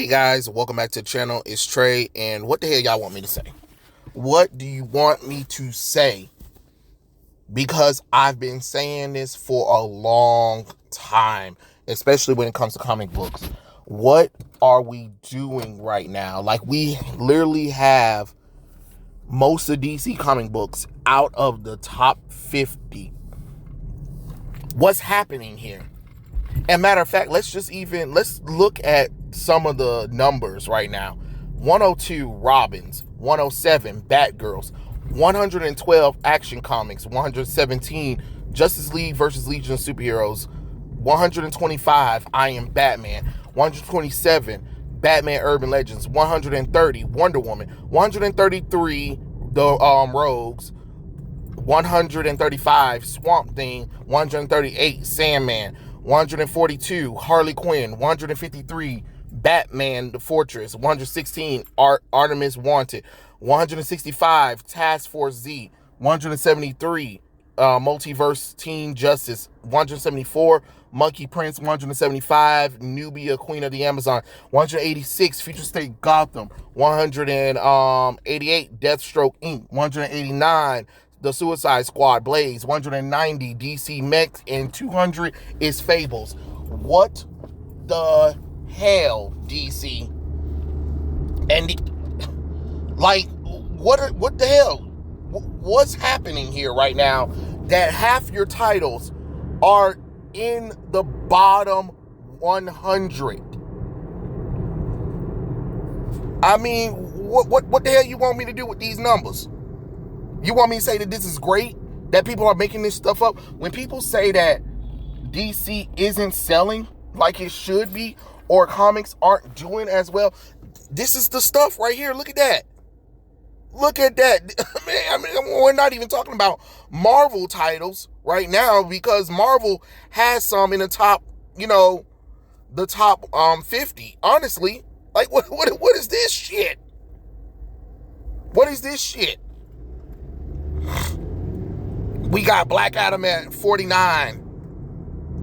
Hey guys, welcome back to the channel. It's Trey, and what the hell y'all want me to say? What do you want me to say? Because I've been saying this for a long time, especially when it comes to comic books. What are we doing right now? Like, we literally have most of DC comic books out of the top 50. What's happening here? And matter of fact, let's look at some of the numbers right now. 102 Robins, 107 Batgirls, 112 Action Comics, 117 Justice League versus Legion of Superheroes, 125 I Am Batman, 127 Batman Urban Legends, 130 Wonder Woman, 133 the Rogues, 135 Swamp Thing, 138 Sandman, 142 Harley Quinn, 153 Batman the Fortress, 116 Artemis Wanted, 165 Task Force Z, 173 Multiverse Teen Justice, 174 Monkey Prince, 175 Nubia Queen of the Amazon, 186 Future State Gotham, 188 Deathstroke Inc., 189 The Suicide Squad Blaze, 190 DC Mech, and 200 is Fables. What the hell, DC? And what the hell? What's happening here right now that half your titles are in the bottom 100? I mean, what the hell you want me to do with these numbers? You want me to say that this is great? That people are making this stuff up? When people say that DC isn't selling like it should be, or comics aren't doing as well, this is the stuff right here. Look at that. Look at that. I mean, we're not even talking about Marvel titles right now, because Marvel has some in the top, the top 50. Honestly, like what is this shit? What is this shit? We got Black Adam at 49.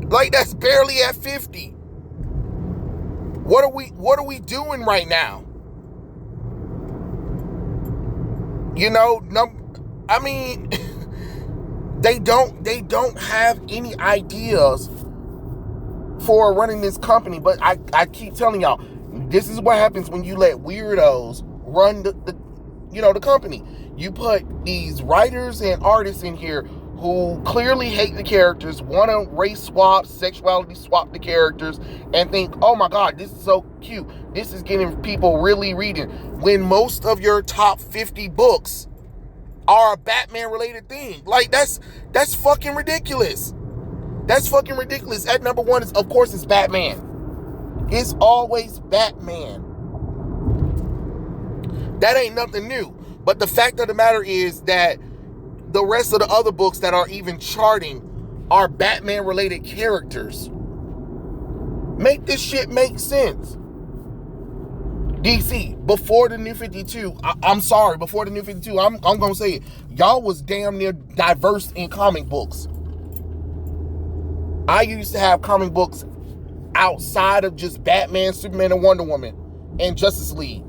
Like, that's barely at 50. What are we doing right now? I mean, they don't have any ideas for running this company. But I keep telling y'all, this is what happens when you let weirdos run the company. You put these writers and artists in here who clearly hate the characters, want to race swap, sexuality swap the characters, and think, oh my God, this is so cute. This is getting people really reading. When most of your top 50 books are a Batman related thing. Like, that's fucking ridiculous. That's fucking ridiculous. At number one is, of course, it's Batman. It's always Batman. That ain't nothing new. But the fact of the matter is that the rest of the other books that are even charting are Batman-related characters. Make this shit make sense. DC, before the New 52, I'm sorry, before the New 52, I'm going to say it, y'all was damn near diverse in comic books. I used to have comic books outside of just Batman, Superman, and Wonder Woman, and Justice League.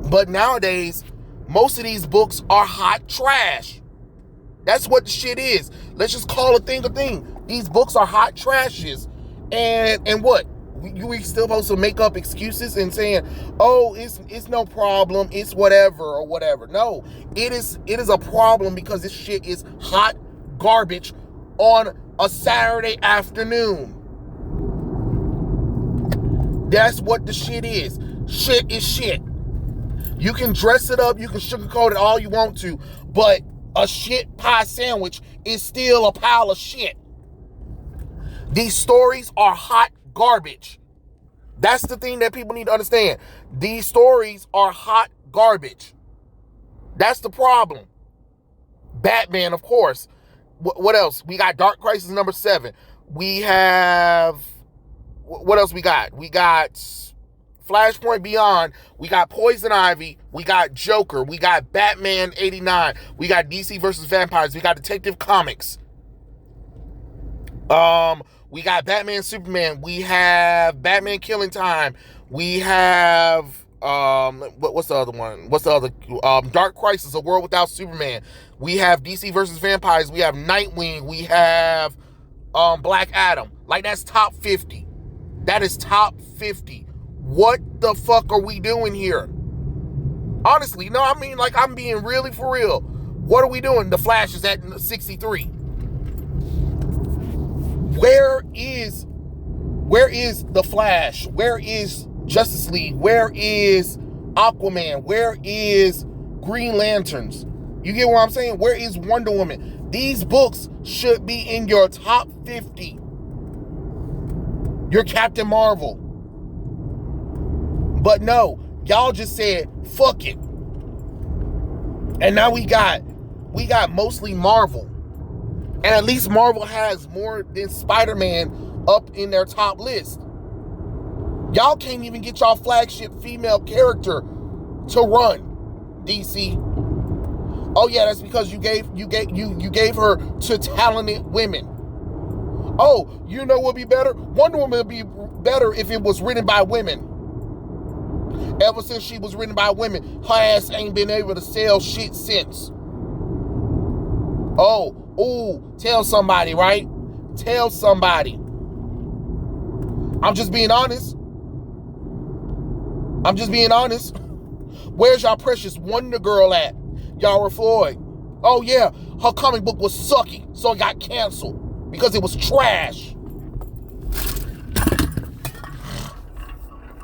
But nowadays, most of these books are hot trash. That's what the shit is. Let's just call a thing a thing. These books are hot trashes. And what? We still supposed to make up excuses and saying, oh, it's no problem, it's whatever or whatever. No, it is a problem because this shit is hot garbage on a Saturday afternoon. That's what the shit is. Shit is shit. You can dress it up, you can sugarcoat it all you want to, but a shit pie sandwich is still a pile of shit. These stories are hot garbage. That's the thing that people need to understand. These stories are hot garbage. That's the problem. Batman, of course. What else? We got Dark Crisis number 7. We have... What else we got? We got Flashpoint Beyond, we got Poison Ivy, we got Joker, we got Batman 89, we got DC versus Vampires, we got Detective Comics. We got Batman, Superman. We have Batman Killing Time. We have what's the other one? What's the other? Dark Crisis, A World Without Superman. We have DC versus Vampires. We have Nightwing. We have Black Adam. Like, that's top 50. That is top 50. What the fuck are we doing here? Honestly, no, I mean, like, I'm being really for real. What are we doing? The Flash is at 63. Where is the Flash? Where is Justice League? Where is Aquaman? Where is Green Lanterns? You get what I'm saying? Where is Wonder Woman? These books should be in your top 50. Your Captain Marvel. But no, y'all just said, fuck it. And now we got mostly Marvel. And at least Marvel has more than Spider-Man up in their top list. Y'all can't even get y'all flagship female character to run, DC. Oh yeah, that's because you gave her to talented women. Oh, you know what would be better? Wonder Woman would be better if it was written by women. Ever since she was written by women, her ass ain't been able to sell shit since. Tell somebody, right? Tell somebody. I'm just being honest. Where's y'all precious Wonder Girl at? Yara Floyd. Oh yeah, her comic book was sucky, so it got canceled because it was trash.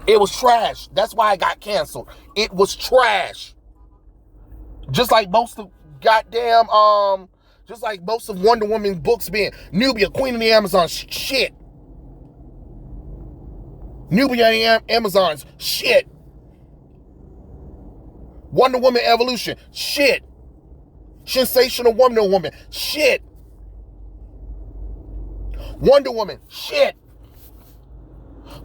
It was trash. That's why it got canceled. It was trash. Just like most of Wonder Woman's books being. Nubia, Queen of the Amazons, shit. Nubia and Amazons, shit. Wonder Woman Evolution, shit. Sensational Wonder Woman, shit. Wonder Woman, shit.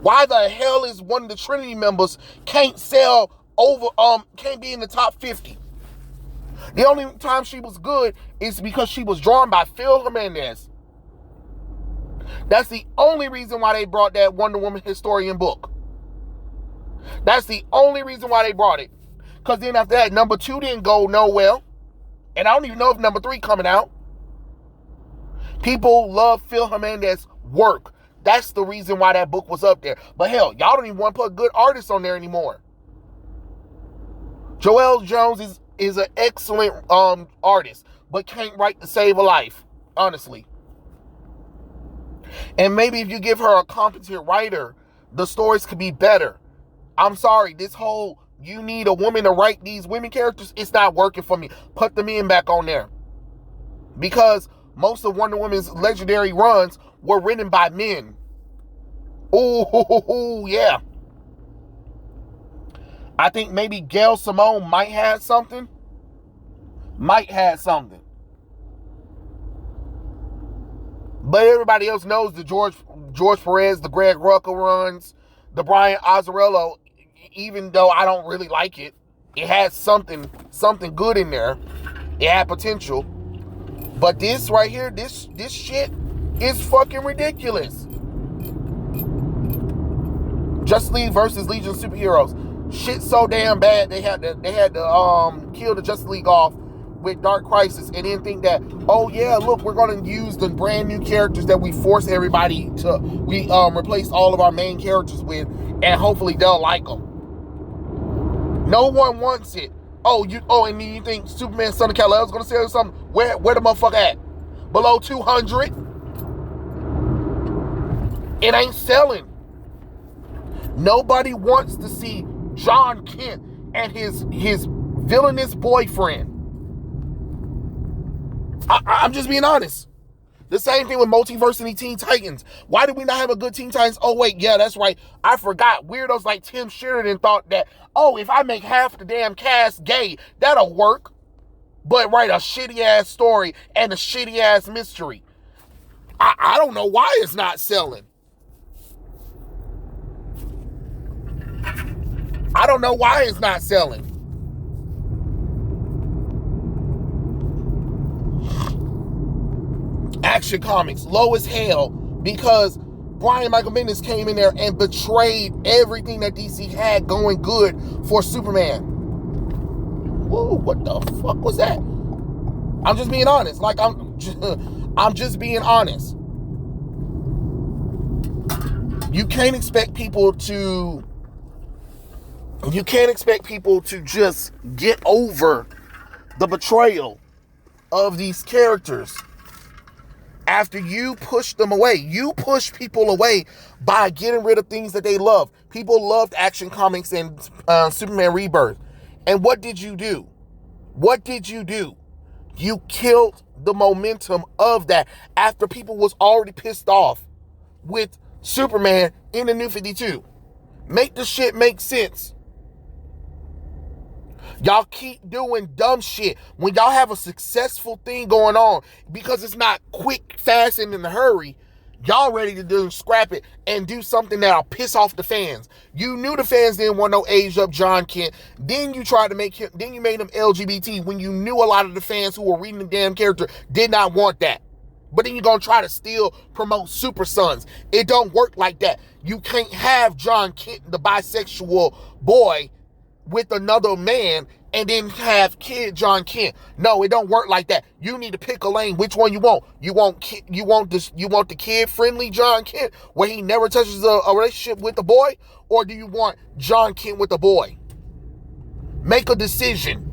Why the hell is one of the Trinity members can't be in the top 50? The only time she was good is because she was drawn by Phil Hernandez. That's the only reason why they brought that Wonder Woman historian book. That's the only reason why they brought it. Because then after that, number 2 didn't go nowhere. And I don't even know if number 3 coming out. People love Phil Hernandez's work. That's the reason why that book was up there. But hell, y'all don't even want to put good artists on there anymore. Joelle Jones is an excellent artist, but can't write to save a life, honestly. And maybe if you give her a competent writer, the stories could be better. I'm sorry, this whole you need a woman to write these women characters, it's not working for me. Put the men back on there. Because most of Wonder Woman's legendary runs were written by men. Ooh, yeah. I think maybe Gail Simone might have something. But everybody else knows the George Perez, the Greg Rucka runs, the Brian Azzarello, even though I don't really like it. It had something good in there. It had potential. But this right here, this shit is fucking ridiculous. Justice League versus Legion of Superheroes. Shit so damn bad they had to kill the Justice League off with Dark Crisis and then think that, oh yeah, look, we're going to use the brand new characters that we force everybody to, we replaced all of our main characters with, and hopefully they'll like them. No one wants it. And then you think Superman Son of Kal-El is going to sell something? Where the motherfucker at? Below 200? It ain't selling. Nobody wants to see John Kent and his villainous boyfriend. I'm just being honest. The same thing with Multiverse and Teen Titans. Why did we not have a good Teen Titans? Oh, wait, yeah, that's right. I forgot. Weirdos like Tim Sheridan thought that, if I make half the damn cast gay, that'll work. But write a shitty-ass story and a shitty-ass mystery. I don't know why it's not selling. I don't know why it's not selling. Action Comics, low as hell, because Brian Michael Bendis came in there and betrayed everything that DC had going good for Superman. Whoa, what the fuck was that? I'm just being honest. Like, I'm just being honest. You can't expect people to just get over the betrayal of these characters after you push them away. You push people away by getting rid of things that they love. People loved Action Comics and Superman Rebirth. And what did you do? What did you do? You killed the momentum of that after people was already pissed off with Superman in the New 52. Make the shit make sense. Y'all keep doing dumb shit when y'all have a successful thing going on, because it's not quick, fast, and in a hurry. Y'all ready to do scrap it and do something that'll piss off the fans. You knew the fans didn't want no aged up John Kent. Then you tried to make him, then you made him LGBT when you knew a lot of the fans who were reading the damn character did not want that. But then you're going to try to still promote Super Sons. It don't work like that. You can't have John Kent, the bisexual boy, with another man and then have kid John Kent. No, it don't work like that. You need to pick a lane. Which one you want? You want the kid-friendly John Kent where he never touches a relationship with the boy? Or do you want John Kent with the boy? Make a decision.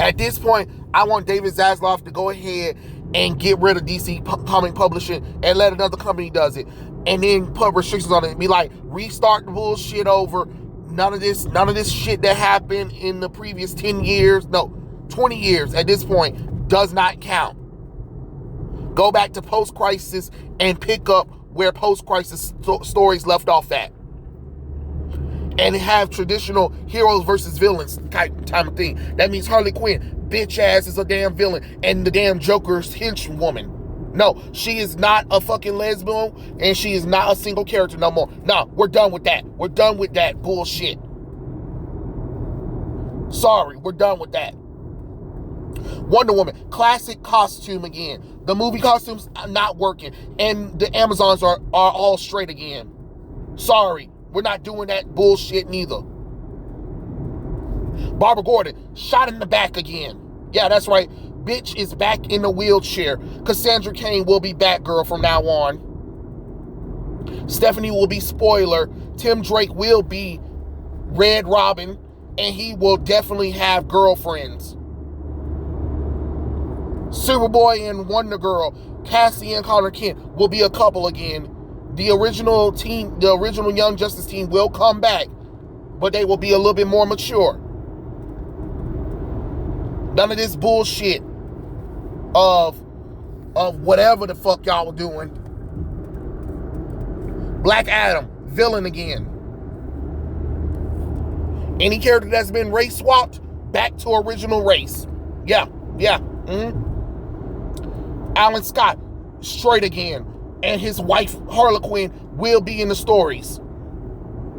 At this point, I want David Zaslav to go ahead and get rid of DC Comic Publishing and let another company does it. And then put restrictions on it and be like, restart the bullshit over. None of this shit that happened in the previous 10 years, no, 20 years at this point does not count. Go back to post-crisis and pick up where post-crisis stories left off at. And have traditional heroes versus villains type of thing. That means Harley Quinn, bitch ass, is a damn villain, and the damn Joker's henchwoman. No, she is not a fucking lesbian, and she is not a single character no more. No, we're done with that. We're done with that bullshit. Sorry, we're done with that. Wonder Woman, classic costume again. The movie costumes are not working, and the Amazons are all straight again. Sorry, we're not doing that bullshit neither. Barbara Gordon, shot in the back again. Yeah, that's right. Bitch is back in the wheelchair. Cassandra Cain will be Batgirl from now on. Stephanie will be Spoiler. Tim Drake will be Red Robin. And he will definitely have girlfriends. Superboy and Wonder Girl, Cassie and Connor Kent will be a couple again. The original team, the original Young Justice team will come back. But they will be a little bit more mature. None of this bullshit of whatever the fuck y'all were doing. Black Adam, villain again. Any character that's been race swapped, back to original race. Yeah. Alan Scott, straight again. And his wife, Harlequin, will be in the stories.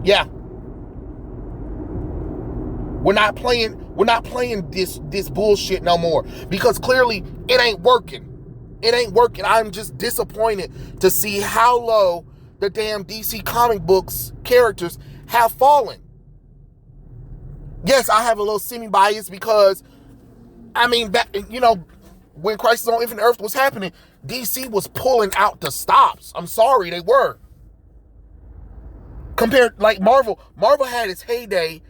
Yeah. We're not playing this bullshit no more, because clearly it ain't working. It ain't working. I'm just disappointed to see how low the damn DC comic books characters have fallen. Yes, I have a little semi-bias because, I mean, back, when Crisis on Infinite Earth was happening, DC was pulling out the stops. I'm sorry, they were. Compared, like Marvel had its heyday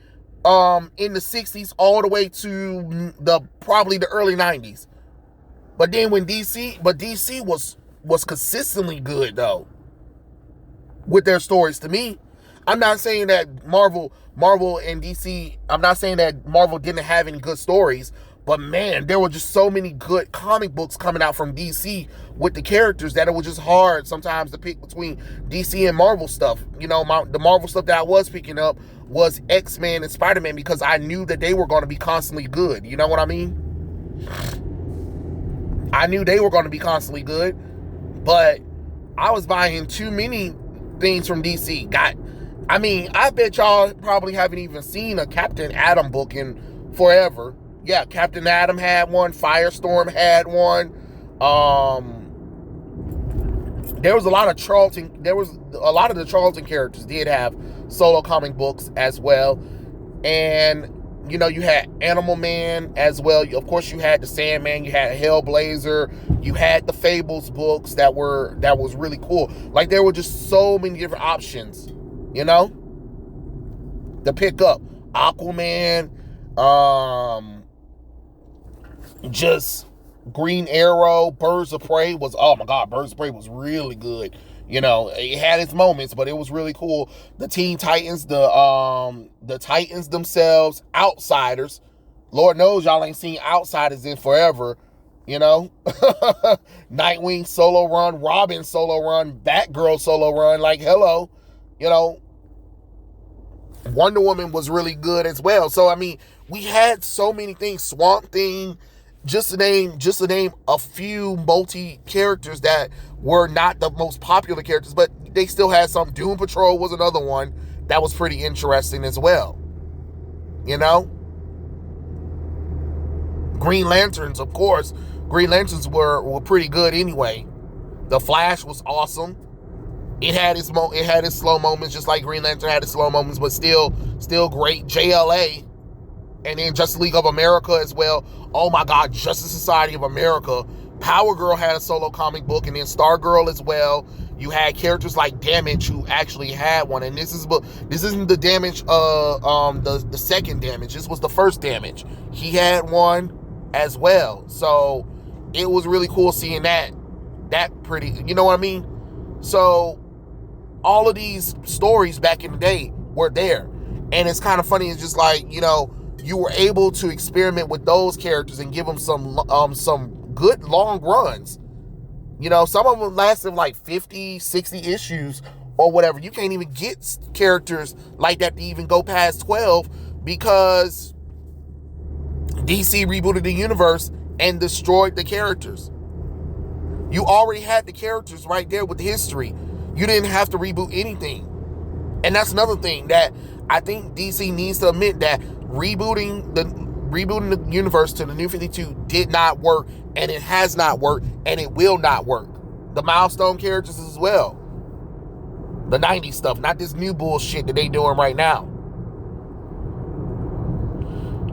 in the 60s all the way to probably the early 90s. But then DC was consistently good though with their stories. To me, I'm not saying that Marvel and DC, I'm not saying that Marvel didn't have any good stories, but man, there were just so many good comic books coming out from DC with the characters that it was just hard sometimes to pick between DC and Marvel stuff. The Marvel stuff that I was picking up was X-Men and Spider-Man because I knew that they were going to be constantly good. You know what I mean? I knew they were going to be constantly good, but I was buying too many things from DC. I bet y'all probably haven't even seen a Captain Atom book in forever. Yeah, Captain Atom had one. Firestorm had one. There was a lot of Charlton. There was a lot of the Charlton characters did have solo comic books as well, and you know, you had Animal Man as well. Of course, you had the Sandman. You had Hellblazer. You had the Fables books that was really cool. Like, there were just so many different options, you know, to pick up. Aquaman, just Green Arrow, Birds of Prey was, oh my God, Birds of Prey was really good. You know, it had its moments, but it was really cool. The Teen Titans, the Titans themselves, Outsiders. Lord knows y'all ain't seen Outsiders in forever, you know. Nightwing solo run, Robin solo run, Batgirl solo run, like, hello, you know. Wonder Woman was really good as well. So, I mean, we had so many things. Swamp Thing, just to name a few multi-characters that were not the most popular characters, but they still had some. Doom Patrol was another one that was pretty interesting as well. You know? Green Lanterns, of course. Green Lanterns were pretty good anyway. The Flash was awesome. It had its slow moments, just like Green Lantern had its slow moments, but still great. JLA, and then Justice League of America as well. Oh my God, Justice Society of America. Power Girl had a solo comic book, and then Stargirl as well. You had characters like Damage, who actually had one, and this isn't the Damage, the second Damage. This was the first Damage. He had one as well, so it was really cool seeing that pretty. You know what I mean? So all of these stories back in the day were there, and it's kind of funny. It's just like, you know, you were able to experiment with those characters and give them some good long runs. You know, some of them lasted like 50, 60 issues or whatever. You can't even get characters like that to even go past 12 because DC rebooted the universe and destroyed the characters. You already had the characters right there with the history. You didn't have to reboot anything. And that's another thing that I think DC needs to admit, that rebooting the universe to the New 52 did not work, and it has not worked, and it will not work. The Milestone characters as well. The 90s stuff, not this new bullshit that they doing right now.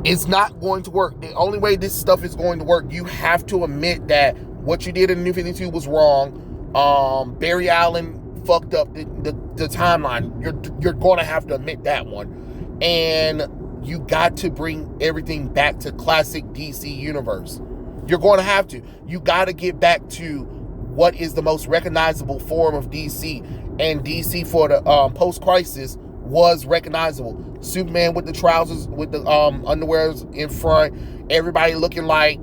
It's not going to work. The only way this stuff is going to work, you have to admit that what you did in the New 52 was wrong. Barry Allen fucked up the timeline. You're going to have to admit that one. And you got to bring everything back to classic DC universe. You're going to have to. You got to get back to what is the most recognizable form of DC. And DC for the post-crisis was recognizable. Superman with the trousers, with the underwears in front. Everybody looking like,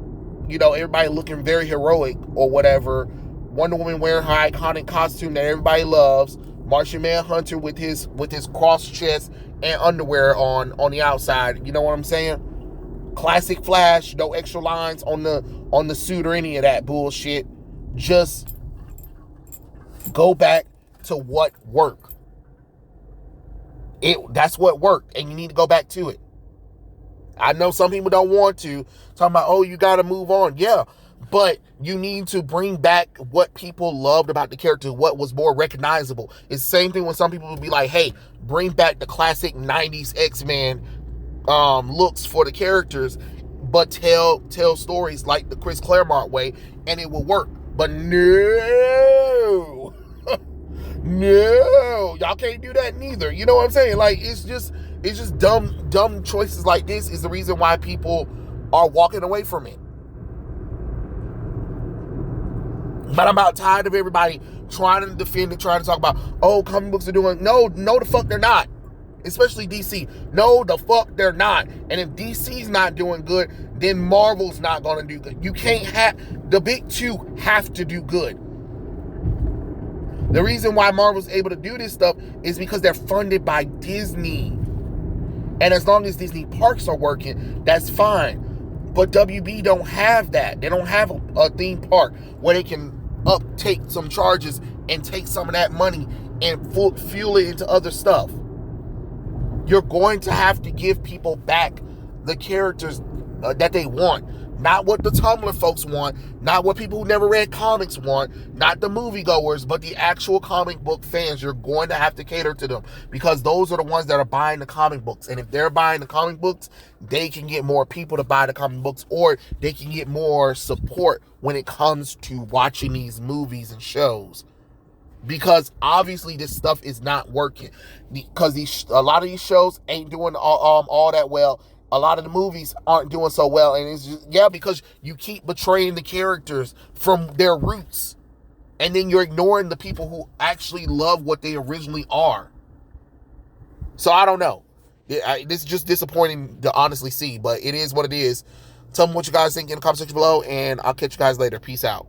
you know, everybody looking very heroic or whatever. Wonder Woman wearing her iconic costume that everybody loves. Martian Manhunter with his cross chest and underwear on the outside. You know what I'm saying? Classic Flash, no extra lines on the suit or any of that bullshit. Just go back to what worked. That's what worked, and you need to go back to it. I know some people don't want to. Talking about, oh, you got to move on. Yeah, but you need to bring back what people loved about the character, what was more recognizable. It's the same thing when some people would be like, hey, bring back the classic 90s X-Men looks for the characters, but tell stories like the Chris Claremont way, and it will work. But no. No, y'all can't do that neither. You know what I'm saying? Like, it's just dumb choices like this is the reason why people are walking away from it. But I'm about tired of everybody trying to defend it, trying to talk about, oh, comic books are doing. No, the fuck they're not. Especially DC. No, the fuck they're not. And if DC's not doing good, then Marvel's not going to do good. You can't have, the big two have to do good. The reason why Marvel's able to do this stuff is because they're funded by Disney. And as long as Disney parks are working, that's fine. But WB don't have that. They don't have a theme park where they can take some charges and take some of that money and fuel it into other stuff. You're going to have to give people back the characters that they want. Not what the Tumblr folks want, not what people who never read comics want, not the moviegoers, but the actual comic book fans. You're going to have to cater to them because those are the ones that are buying the comic books. And if they're buying the comic books, they can get more people to buy the comic books, or they can get more support when it comes to watching these movies and shows. Because obviously this stuff is not working, because a lot of these shows ain't doing all that well. A lot of the movies aren't doing so well, and it's just, because you keep betraying the characters from their roots, and then you're ignoring the people who actually love what they originally are. So I don't know. This is just disappointing to honestly see, but it is what it is. Tell me what you guys think in the comment section below, and I'll catch you guys later. Peace out.